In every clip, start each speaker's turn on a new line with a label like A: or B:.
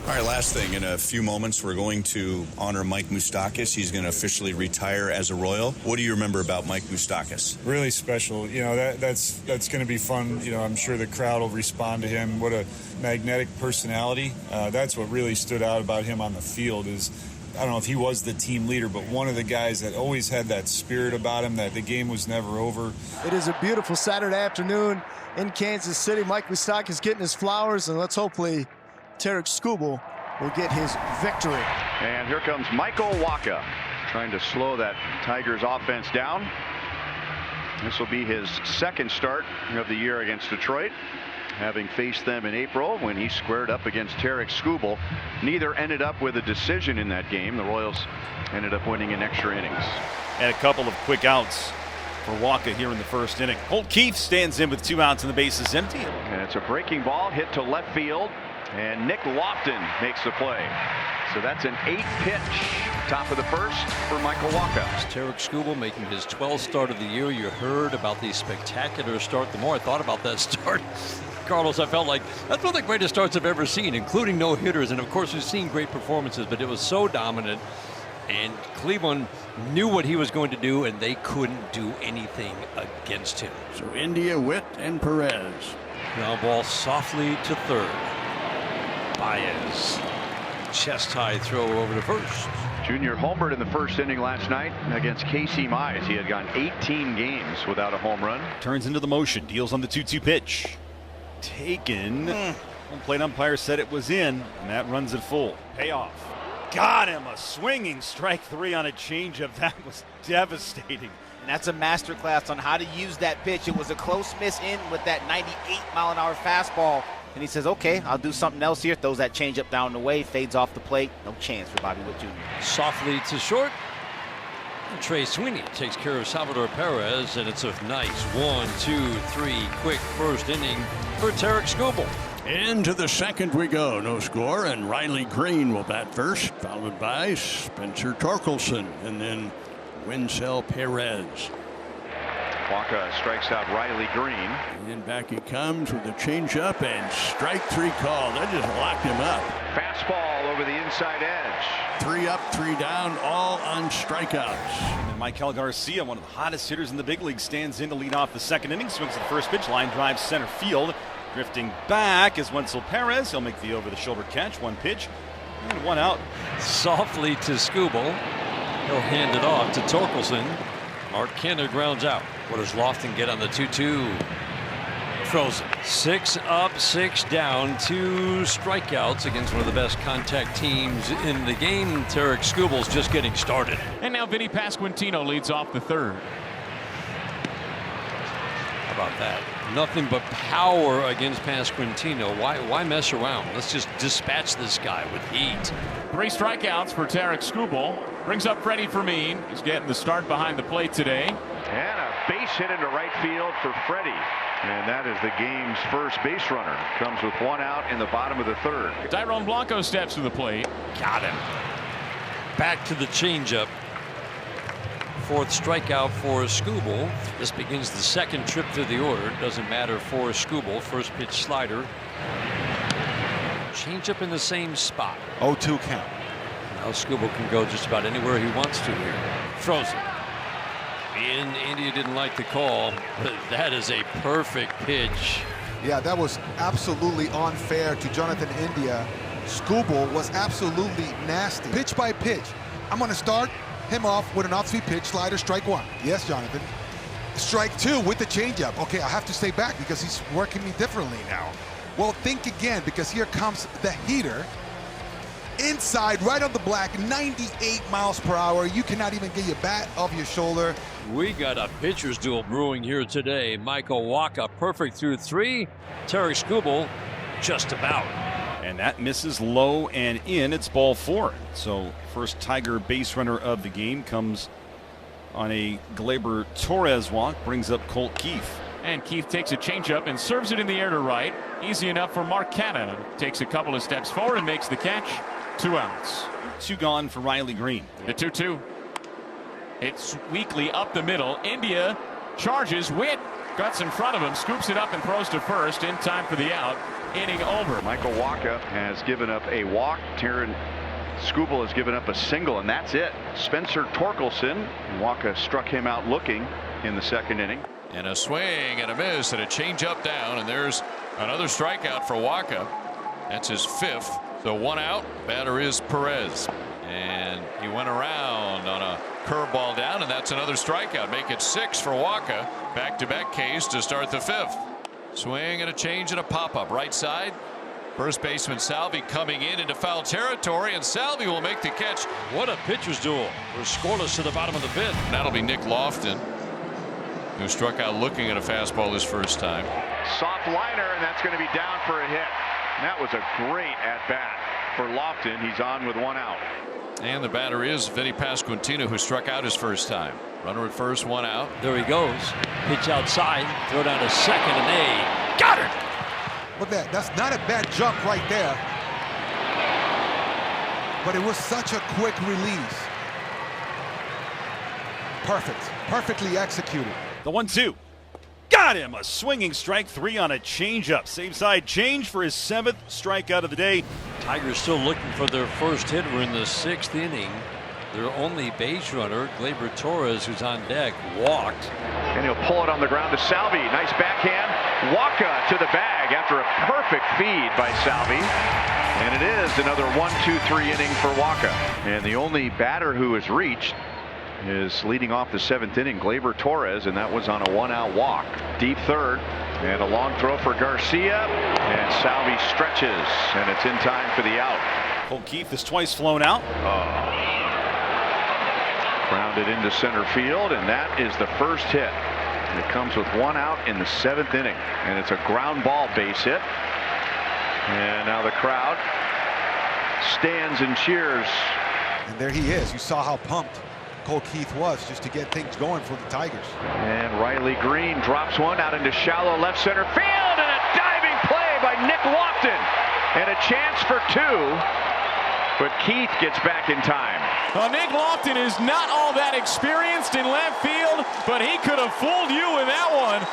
A: All right, last thing. In a few moments, we're going to honor Mike Moustakas. He's going to officially retire as a Royal. What do you remember about Mike Moustakas?
B: Really special. You know, that's going to be fun. You know, I'm sure the crowd will respond to him. What a magnetic personality. That's what really stood out about him on the field is, I don't know if he was the team leader, but one of the guys that always had that spirit about him, that the game was never over.
C: It is a beautiful Saturday afternoon in Kansas City. Mike Moustakas getting his flowers, and let's hopefully Tarik Skubal will get his victory.
D: And here comes Michael Wacha, trying to slow that Tigers offense down. This will be his second start of the year against Detroit, having faced them in April when he squared up against Tarik Skubal. Neither ended up with a decision in that game. The Royals ended up winning in extra innings.
E: And a couple of quick outs for Wacha here in the first inning. Colt Keith stands in with 2 outs and the base is empty.
D: And it's a breaking ball hit to left field, and Nick Lofton makes the play. So that's an 8-pitch top of the first for Michael Wacha.
F: Tarik Skubal making his 12th start of the year. You heard about the spectacular start. The more I thought about that start, Carlos, I felt like that's one of the greatest starts I've ever seen, including no hitters. And of course, we've seen great performances, but it was so dominant. And Cleveland knew what he was going to do, and they couldn't do anything against him.
G: So India, Witt, and Perez.
F: Now ball softly to third. Baez. Chest high throw over to first.
D: Junior homered in the first inning last night against Casey Mize. He had gone 18 games without a home run.
E: Turns into the motion, deals on the 2-2 pitch. Taken. Home plate umpire said it was in, and that runs it full. Payoff. Got him, a swinging strike 3 on a changeup. That was devastating.
H: And that's a masterclass on how to use that pitch. It was a close miss in with that 98-mile-an-hour fastball. And he says, okay, I'll do something else here. Throws that changeup down the way, fades off the plate. No chance for Bobby Witt Jr.
F: Softly to short. And Trey Sweeney takes care of Salvador Perez, and it's a nice 1, 2, 3 quick first inning for Tarik Skubal.
G: Into the second we go. No score, and Riley Green will bat first, followed by Spencer Torkelson, and then Winsell Perez.
D: Wacha strikes out Riley Green.
G: And back he comes with a changeup and strike 3 call. That just locked him up.
D: Fastball over the inside edge.
G: 3 up, 3 down, all on strikeouts.
E: And Michael Garcia, one of the hottest hitters in the big league, stands in to lead off the second inning. Swings at the first pitch, line drive center field. Drifting back is Winsell Perez. He'll make the over-the-shoulder catch. 1 pitch and 1 out.
F: Softly to Skubal. He'll hand it off to Torkelson. Mark Kenner grounds out. What does Lofton get on the 2-2? Throws it. 6 up, 6 down, 2 strikeouts against one of the best contact teams in the game. Tarik Skubal's just getting started.
I: And now Vinnie Pasquantino leads off the third.
F: How about that? Nothing but power against Pasquantino. Why mess around? Let's just dispatch this guy with heat.
I: 3 strikeouts for Tarik Skubal. Brings up Freddie Fermin. He's getting the start behind the plate today.
D: And a base hit into right field for Freddie. And that is the game's first base runner. Comes with 1 out in the bottom of the third.
I: Tyrone Blanco steps to the plate.
F: Got him. Back to the changeup. 4th strikeout for Skubal. This begins the second trip through the order. Doesn't matter for Skubal. First pitch slider. Changeup in the same spot.
J: 0-2 count.
F: Now Skubal can go just about anywhere he wants to here. Throws it. India didn't like the call, but that is a perfect pitch.
J: Yeah, that was absolutely unfair to Jonathan India. Skubal was absolutely nasty. Pitch by pitch. I'm going to start him off with an off-speed pitch, slider, strike 1. Yes, Jonathan. Strike 2 with the changeup. Okay, I have to stay back because he's working me differently now. Well, think again, because here comes the heater. Inside, right on the black, 98 miles per hour. You cannot even get your bat off your shoulder.
F: We got a pitcher's duel brewing here today. Michael Wacha perfect through 3. Tarik Skubal just about.
E: And that misses low and in. It's ball 4. So first Tiger base runner of the game comes on a Gleyber Torres walk. Brings up Colt Keith.
I: And Keith takes a changeup and serves it in the air to right. Easy enough for Mark Cannon. Takes a couple of steps forward and makes the catch. 2 outs.
E: 2 gone for Riley Green.
I: The 2-2. It's weakly up the middle. India charges. Witt cuts in front of him, scoops it up and throws to first in time for the out. inning over.
D: Michael Wacha has given up a walk. Tarik Skubal has given up a single, and that's it. Spencer Torkelson, Wacha struck him out looking in the second inning.
K: And a swing and a miss and a changeup down, and there's another strikeout for Wacha. That's his 5th. So 1 out. Batter is Perez, and he went around on a curveball down, and that's another strikeout. Make it 6 for Wacha. Back-to-back Ks to start the 5th. Swing and a change and a pop-up right side. First baseman Salvi coming in into foul territory, and Salvi will make the catch.
F: What a pitcher's duel. We're scoreless to the bottom of the 5th.
K: And that'll be Nick Lofton, who struck out looking at a fastball his first time.
D: Soft liner, and that's going to be down for a hit. And that was a great at-bat for Lofton. He's on with 1 out.
K: And the batter is Vinnie Pasquantino, who struck out his first time. Runner at first, 1 out.
F: There he goes. Pitch outside. Throw down to second, and they got it.
J: Look at that. That's not a bad jump right there. But it was such a quick release. Perfect. Perfectly executed.
E: The 1-2. Got him. A swinging strike 3 on a changeup. Same side change for his 7th strikeout of the day.
F: Tigers still looking for their first hit. We're in the 6th inning. Their only base runner, Gleyber Torres, who's on deck, walked.
D: And he'll pull it on the ground to Salvi. Nice backhand. Wacha to the bag after a perfect feed by Salvi. And it is another 1-2-3 inning for Wacha. And the only batter who has reached is leading off the 7th inning, Gleyber Torres, and that was on a 1-out walk. Deep third, and a long throw for Garcia, and Salvi stretches, and it's in time for the out.
E: Cole Keith is twice flown out.
D: Grounded into center field, and that is the first hit. And it comes with 1 out in the 7th inning, and it's a ground ball base hit. And now the crowd stands and cheers.
J: And there he is. You saw how pumped Cole Keith was just to get things going for the Tigers.
D: And Riley Green drops one out into shallow left center field, and a diving play by Nick Lofton, and a chance for 2, but Keith gets back in time.
I: Well, Nick Lofton is not all that experienced in left field, but he could have fooled you with that one.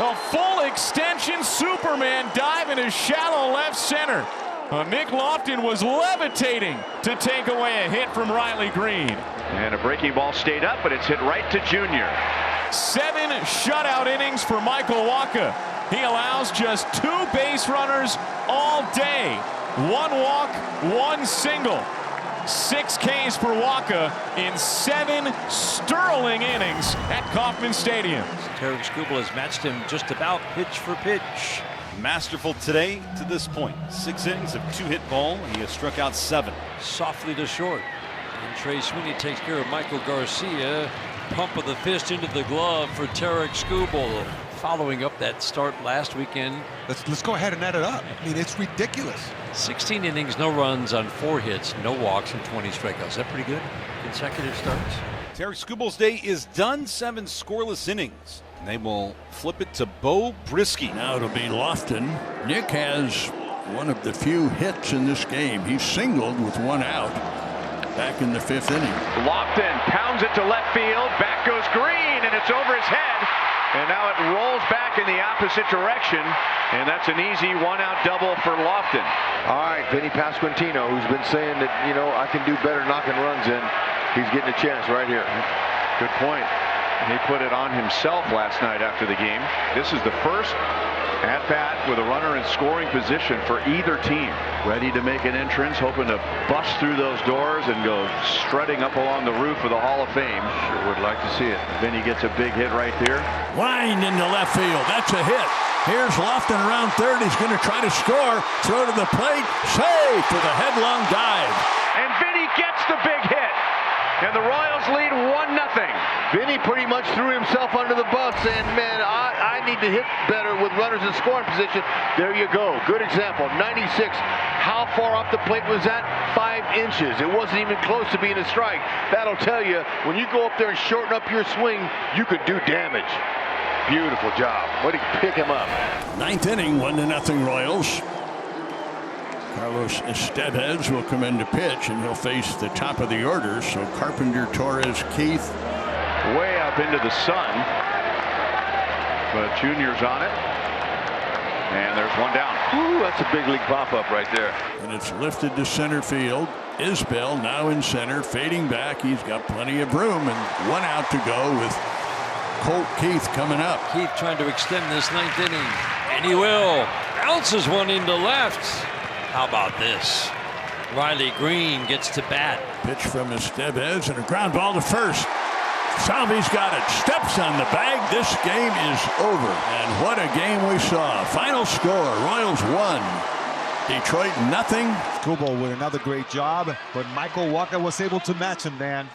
I: A full extension Superman dive into shallow left center. Nick Lofton was levitating to take away a hit from Riley Green.
D: And a breaking ball stayed up, but it's hit right to Junior.
I: 7 shutout innings for Michael Wacha. He allows just 2 base runners all day. 1 walk, 1 single. 6 Ks for Wacha in 7 sterling innings at Kauffman Stadium.
F: Tarik Skubal has matched him just about pitch for pitch.
E: Masterful today to this point. 6 innings of 2-hit ball. He has struck out 7.
F: Softly to short. And Trey Sweeney takes care of Michael Garcia. Pump of the fist into the glove for Tarik Skubal. Following up that start last weekend.
J: Let's go ahead and add it up. I mean, it's ridiculous.
F: 16 innings, no runs on 4 hits, no walks, and 20 strikeouts. Is that pretty good? Consecutive starts.
E: Tarik Skubal's day is done. 7 scoreless innings. And they will flip it to Bo Brisky.
G: Now it'll be Lofton. Nick has one of the few hits in this game. He singled with 1 out back in the 5th inning.
D: Lofton pounds it to left field. Back goes Green, and it's over his head. And now it rolls back in the opposite direction. And that's an easy 1-out double for Lofton.
L: All right, Vinnie Pasquantino, who's been saying that, you know, I can do better knocking runs in. He's getting a chance right here.
D: Good point. He put it on himself last night after the game. This is the first at-bat with a runner in scoring position for either team. Ready to make an entrance, hoping to bust through those doors and go strutting up along the roof of the Hall of Fame. Sure would like to see it. Vinny gets a big hit right there.
G: Line into left field. That's a hit. Here's Lofton around third. He's going to try to score. Throw to the plate. Safe for the headlong dive.
D: And Vinny gets the big hit. And the Royals lead 1-0.
L: Vinny pretty much threw himself under the bus saying, man, I need to hit better with runners in scoring position. There you go. Good example. 96. How far off the plate was that? 5 inches. It wasn't even close to being a strike. That'll tell you, when you go up there and shorten up your swing, you could do damage. Beautiful job. Way to pick him up.
G: 9th inning, 1-0 Royals. Carlos Estevez will come in to pitch, and he'll face the top of the order. So Carpenter, Torres, Keith.
D: Way up into the sun. But Junior's on it. And there's 1 down.
L: Ooh, that's a big league pop-up right there.
G: And it's lifted to center field. Isbell now in center, fading back. He's got plenty of room, and 1 out to go with Colt Keith coming up.
F: Keith trying to extend this 9th inning, and he will. Bounces one into left. How about this? Riley Green gets to bat.
G: Pitch from Estevez and a ground ball to first. Salvi's got it. Steps on the bag. This game is over. And what a game we saw. Final score, Royals 1. Detroit nothing.
M: Skubal with another great job, but Michael Wacha was able to match him, Dan.